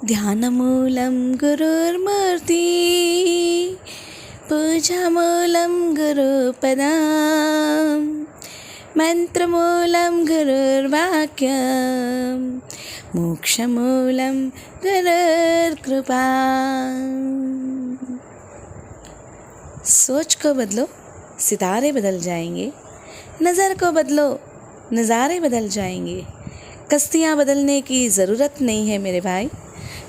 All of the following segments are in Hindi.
ध्यानमूलं गुरुर्मूर्ति पूजामूलं गुरुपदं मंत्रमूलं गुरुर्वाक्यं मोक्षमूलं गुरुर्कृपा। सोच को बदलो, सितारे बदल जाएंगे। नज़र को बदलो, नज़ारे बदल जाएंगे। कश्तियाँ बदलने की ज़रूरत नहीं है मेरे भाई,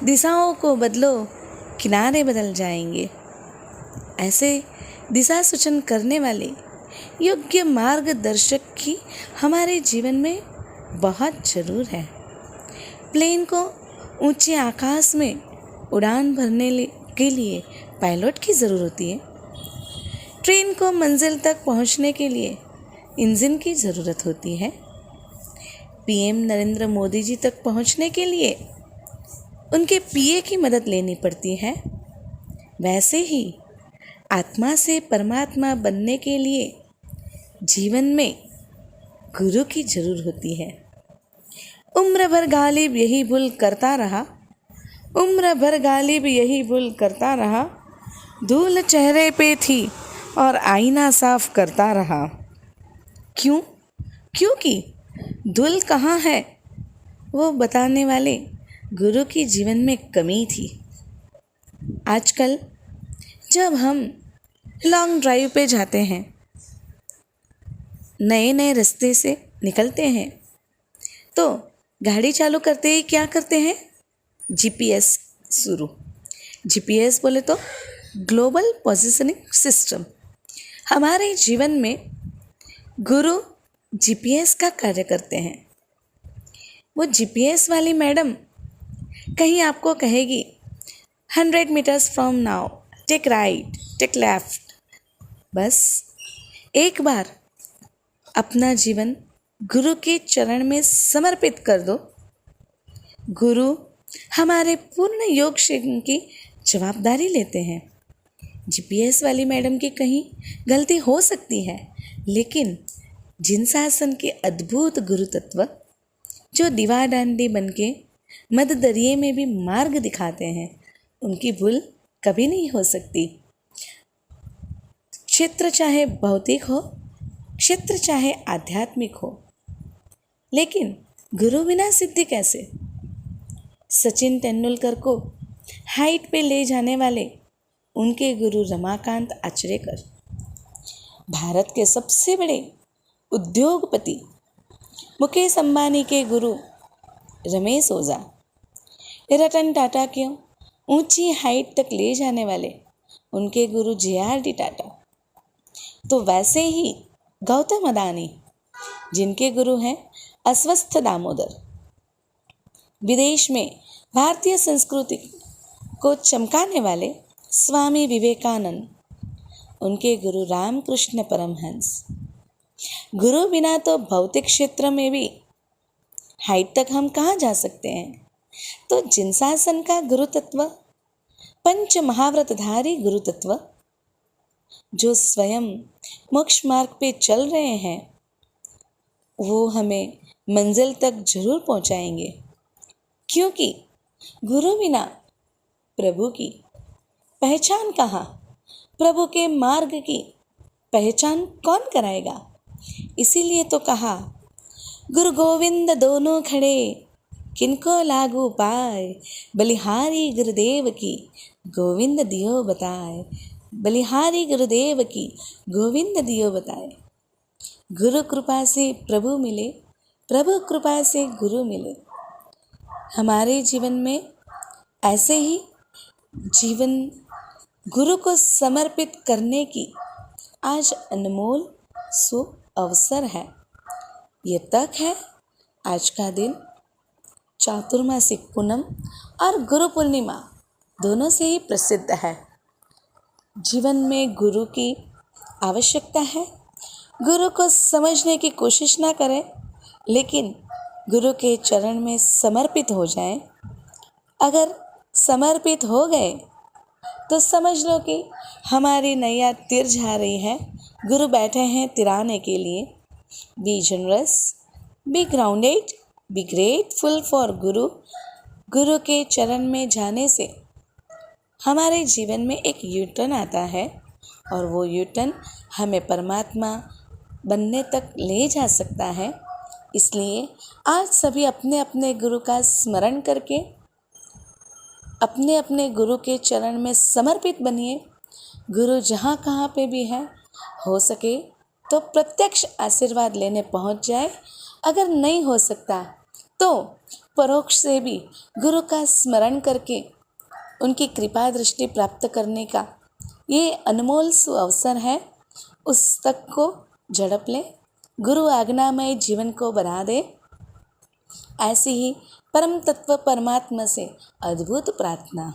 दिशाओं को बदलो, किनारे बदल जाएंगे। ऐसे दिशा सूचन करने वाले योग्य मार्गदर्शक की हमारे जीवन में बहुत ज़रूर है। प्लेन को ऊंचे आकाश में उड़ान भरने के लिए पायलट की ज़रूरत होती है। ट्रेन को मंजिल तक पहुंचने के लिए इंजन की ज़रूरत होती है। पीएम नरेंद्र मोदी जी तक पहुंचने के लिए उनके पीए की मदद लेनी पड़ती है। वैसे ही आत्मा से परमात्मा बनने के लिए जीवन में गुरु की ज़रूरत होती है। उम्र भर गालिब यही भूल करता रहा, उम्र भर गालिब यही भूल करता रहा। धूल चेहरे पे थी और आईना साफ करता रहा। क्यों? क्योंकि धूल कहाँ है वो बताने वाले गुरु की जीवन में कमी थी। आजकल जब हम लॉन्ग ड्राइव पे जाते हैं, नए नए रास्ते से निकलते हैं, तो गाड़ी चालू करते ही क्या करते हैं? जीपीएस शुरू। जीपीएस बोले तो ग्लोबल पोजीशनिंग सिस्टम। हमारे जीवन में गुरु जीपीएस का कार्य करते हैं। वो जीपीएस वाली मैडम कहीं आपको कहेगी 100 metres from now take right, take left. बस एक बार अपना जीवन गुरु के चरण में समर्पित कर दो। गुरु हमारे पूर्ण योग की जवाबदारी लेते हैं। जीपीएस वाली मैडम की कहीं गलती हो सकती है, लेकिन जिन शासन के अद्भुत गुरु तत्व जो दीवार डांडी बन के मध्य दरिये में भी मार्ग दिखाते हैं, उनकी भूल कभी नहीं हो सकती। क्षेत्र चाहे भौतिक हो, क्षेत्र चाहे आध्यात्मिक हो, लेकिन गुरु बिना सिद्धि कैसे? सचिन तेंदुलकर को हाइट पे ले जाने वाले उनके गुरु रमाकांत आचरेकर, भारत के सबसे बड़े उद्योगपति मुकेश अंबानी के गुरु रमेश ओझा, रतन टाटा को ऊंची हाइट तक ले जाने वाले उनके गुरु जे.आर.डी. टाटा, तो वैसे ही गौतम अदानी जिनके गुरु हैं अश्वत्थ दामोदर, विदेश में भारतीय संस्कृति को चमकाने वाले स्वामी विवेकानंद, उनके गुरु रामकृष्ण परमहंस। गुरु बिना तो भौतिक क्षेत्र में भी हाइट तक हम कहाँ जा सकते हैं? तो जिन शासन का गुरु तत्व, पंच महाव्रतधारी गुरु तत्व, जो स्वयं मोक्ष मार्ग पे चल रहे हैं, वो हमें मंजिल तक जरूर पहुंचाएंगे। क्योंकि गुरु बिना प्रभु की पहचान कहाँ? प्रभु के मार्ग की पहचान कौन कराएगा? इसीलिए तो कहा, गुरु गोविंद दोनों खड़े किनको लागू पाए, बलिहारी गुरुदेव की गोविंद दियो बताए, बलिहारी गुरुदेव की गोविंद दियो बताए। गुरु कृपा से प्रभु मिले, प्रभु कृपा से गुरु मिले। हमारे जीवन में ऐसे ही जीवन गुरु को समर्पित करने की आज अनमोल शुभ अवसर है। ये तक है आज का दिन, चातुर्मासिक पूनम और गुरु पूर्णिमा दोनों से ही प्रसिद्ध है। जीवन में गुरु की आवश्यकता है। गुरु को समझने की कोशिश ना करें, लेकिन गुरु के चरण में समर्पित हो जाएं। अगर समर्पित हो गए तो समझ लो कि हमारी नैया तिर जा रही है। गुरु बैठे हैं तिराने के लिए। B generous, be grounded, be grateful for गुरु गुरु के चरण में जाने से हमारे जीवन में एक यू टर्न आता है और वो यू टर्न हमें परमात्मा बनने तक ले जा सकता है। इसलिए आज सभी अपने अपने गुरु का स्मरण करके अपने अपने गुरु के चरण में समर्पित बनिए। गुरु जहाँ कहाँ पे भी है, हो सके तो प्रत्यक्ष आशीर्वाद लेने पहुँच जाए। अगर नहीं हो सकता तो परोक्ष से भी गुरु का स्मरण करके उनकी कृपा दृष्टि प्राप्त करने का ये अनमोल अवसर है। उस तक को झड़प ले, गुरु आज्ञामय जीवन को बना दे। ऐसी ही परम तत्व परमात्मा से अद्भुत प्रार्थना।